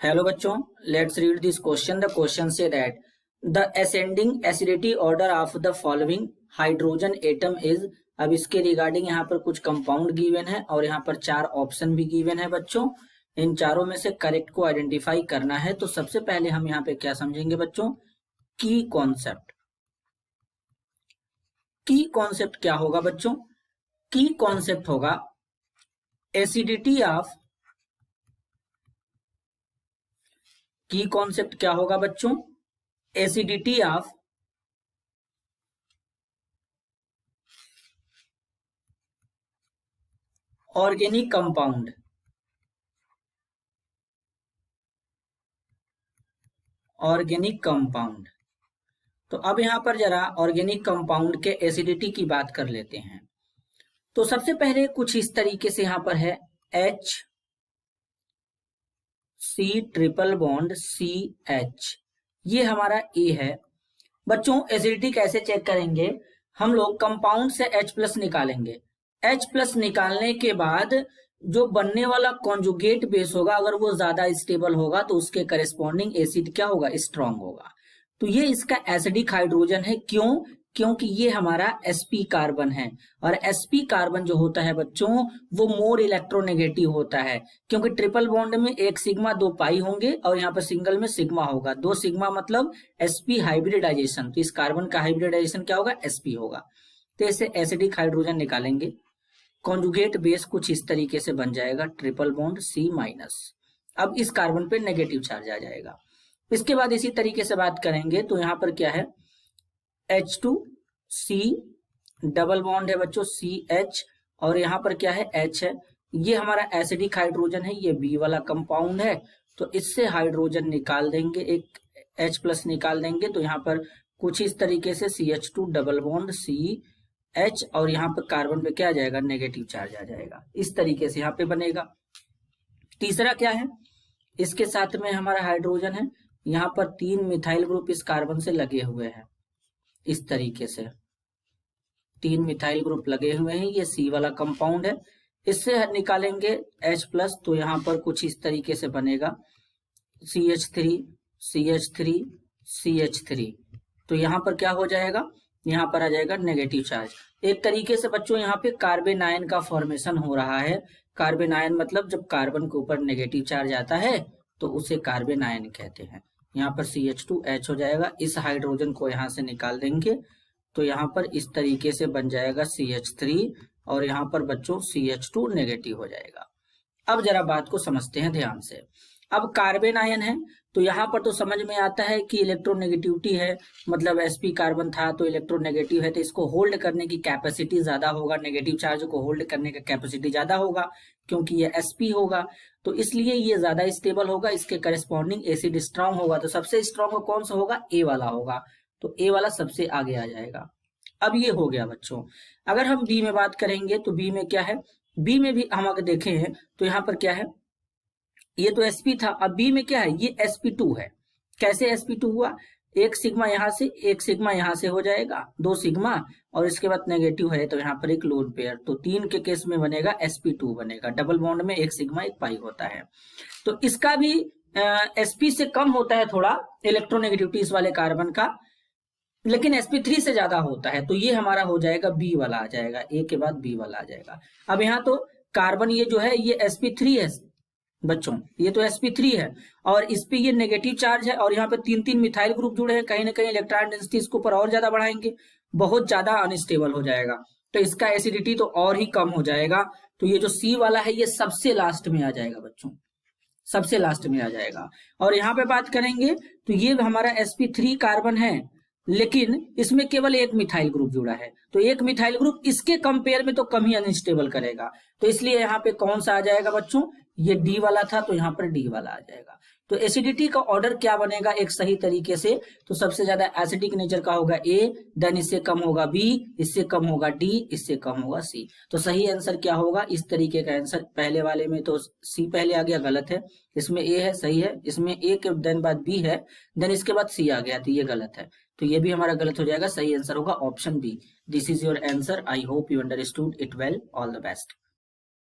Hello बच्चों, let's read this question. The question say that the ascending acidity order of the following hydrogen atom is. अब इसके regarding यहाँ पर कुछ compound given है और यहाँ पर 4 ऑप्शन भी गिवन है बच्चों। इन चारों में से करेक्ट को आइडेंटिफाई करना है। तो सबसे पहले हम यहाँ पे क्या समझेंगे बच्चों, की कॉन्सेप्ट। की कॉन्सेप्ट क्या होगा बच्चों? की कॉन्सेप्ट होगा एसिडिटी ऑफ। की कॉन्सेप्ट क्या होगा बच्चों? Acidity of organic compound. Organic compound. तो अब यहां पर जरा ऑर्गेनिक कंपाउंड के एसिडिटी की बात कर लेते हैं। तो सबसे पहले कुछ इस तरीके से यहां पर है H C triple bond CH, ये हमारा A है। बच्चों एसिडिटी कैसे चेक करेंगे? हम लोग कंपाउंड से H प्लस निकालेंगे। H प्लस निकालने के बाद जो बनने वाला कॉन्जुगेट बेस होगा, अगर वो ज्यादा स्टेबल होगा तो उसके करेस्पॉन्डिंग एसिड क्या होगा? स्ट्रांग होगा। तो ये इसका एसिडिक हाइड्रोजन है। क्यों? क्योंकि ये हमारा sp कार्बन है और sp कार्बन जो होता है बच्चों वो मोर इलेक्ट्रोनेगेटिव होता है, क्योंकि ट्रिपल बॉन्ड में एक सिग्मा 2 पाई होंगे और यहाँ पर सिंगल में सिग्मा होगा। 2 सिग्मा मतलब sp हाइब्रिडाइजेशन। तो इस कार्बन का हाइब्रिडाइजेशन क्या होगा? sp होगा। तो ऐसे एसिडिक हाइड्रोजन निकालेंगे। कॉन्जुगेट बेस कुछ इस तरीके से बन जाएगा, ट्रिपल बॉन्ड C-। अब इस कार्बन पे नेगेटिव चार्ज आ जाएगा। इसके बाद इसी तरीके से बात करेंगे तो यहाँ पर क्या है? H2C डबल बॉन्ड है बच्चों CH और यहाँ पर क्या है? H है। ये हमारा एसिडिक हाइड्रोजन है, ये B वाला कंपाउंड है। तो इससे हाइड्रोजन निकाल देंगे, एक H प्लस निकाल देंगे। तो यहाँ पर कुछ इस तरीके से CH2 डबल बॉन्ड CH और यहाँ पर कार्बन पे क्या आ जाएगा? नेगेटिव चार्ज आ जाएगा। इस तरीके से यहाँ पे बनेगा। तीसरा क्या है? इसके साथ में हमारा हाइड्रोजन है, यहाँ पर 3 मिथाइल ग्रुप इस कार्बन से लगे हुए हैं। इस तरीके से 3 मिथाइल ग्रुप लगे हुए हैं, ये C वाला कंपाउंड है। इससे निकालेंगे H प्लस, तो यहाँ पर कुछ इस तरीके से बनेगा CH3 CH3 CH3। तो यहाँ पर क्या हो जाएगा? यहाँ पर आ जाएगा नेगेटिव चार्ज। एक तरीके से बच्चों यहाँ पे कार्बन आयन का फॉर्मेशन हो रहा है। कार्बन आयन मतलब जब कार्बन के ऊपर नेगेटिव चार्ज आता है तो उसे कार्बन आयन कहते हैं। यहाँ पर CH2H हो जाएगा। इस हाइड्रोजन को यहाँ से निकाल देंगे तो यहाँ पर इस तरीके से बन जाएगा CH3 और यहाँ पर बच्चों CH2 नेगेटिव हो जाएगा। अब जरा बात को समझते हैं ध्यान से। अब कार्बन आयन है तो यहाँ पर तो समझ में आता है कि इलेक्ट्रोनेगेटिविटी है, मतलब sp कार्बन था तो इलेक्ट्रोनेगेटिव है, तो इसको होल्ड करने की कैपेसिटी ज्यादा होगा, नेगेटिव चार्ज को होल्ड करने का कैपेसिटी ज्यादा होगा क्योंकि ये sp होगा। तो इसलिए ये ज्यादा स्टेबल होगा, इसके करस्पॉन्डिंग एसिड स्ट्रांग होगा। तो सबसे स्ट्रांग कौन सा होगा? A वाला होगा। तो A वाला सबसे आगे आ जाएगा। अब ये हो गया बच्चों। अगर हम B में बात करेंगे तो B में क्या है? B में भी हम अगर देखें तो यहाँ पर क्या है? ये तो sp था। अब B में क्या है? ये sp2 है। कैसे sp2 हुआ? एक सिग्मा यहाँ से, एक सिग्मा यहाँ से हो जाएगा, 2 सिग्मा और इसके बाद नेगेटिव है तो यहाँ पर एक लोन पेयर। तो 3 के केस में बनेगा sp2 बनेगा। डबल बॉन्ड में एक सिग्मा एक पाई होता है। तो इसका भी sp से कम होता है थोड़ा इलेक्ट्रोनेगेटिविटी इस वाले कार्बन का, लेकिन sp3 से ज्यादा होता है। तो ये हमारा हो जाएगा B वाला आ जाएगा, A के बाद B वाला आ जाएगा। अब यहाँ तो कार्बन ये जो है ये sp3 है बच्चों, ये तो sp3 है और इस पे ये नेगेटिव चार्ज है और यहाँ पे 3-3 मिथाइल ग्रुप जुड़े हैं। कहीं ना कहीं इलेक्ट्रॉन डेंसिटी इसके ऊपर और ज्यादा बढ़ाएंगे, बहुत ज्यादा अनस्टेबल हो जाएगा। तो इसका एसिडिटी तो और ही कम हो जाएगा। तो ये जो C वाला है ये सबसे लास्ट में आ जाएगा बच्चों, सबसे लास्ट में आ जाएगा। और यहाँ पे बात करेंगे तो ये हमारा sp3 कार्बन है, लेकिन इसमें केवल एक मिथाइल ग्रुप जुड़ा है। तो एक मिथाइल ग्रुप इसके कंपेयर में तो कम ही अनस्टेबल करेगा। तो इसलिए यहाँ पे कौन सा आ जाएगा बच्चों? ये D वाला था तो यहाँ पर D वाला आ जाएगा। तो एसिडिटी का ऑर्डर क्या बनेगा एक सही तरीके से? तो सबसे ज्यादा एसिडिक नेचर का होगा A, देन इससे कम होगा B, इससे कम होगा D, इससे कम होगा C। तो सही आंसर क्या होगा? इस तरीके का आंसर। पहले वाले में तो C पहले आ गया, गलत है। इसमें A है, सही है। इसमें A के देन बाद B है, देन इसके बाद C आ गया, तो ये गलत है। तो ये भी हमारा गलत हो जाएगा। सही आंसर होगा option B। This is your answer. I hope you understood it well. All the best.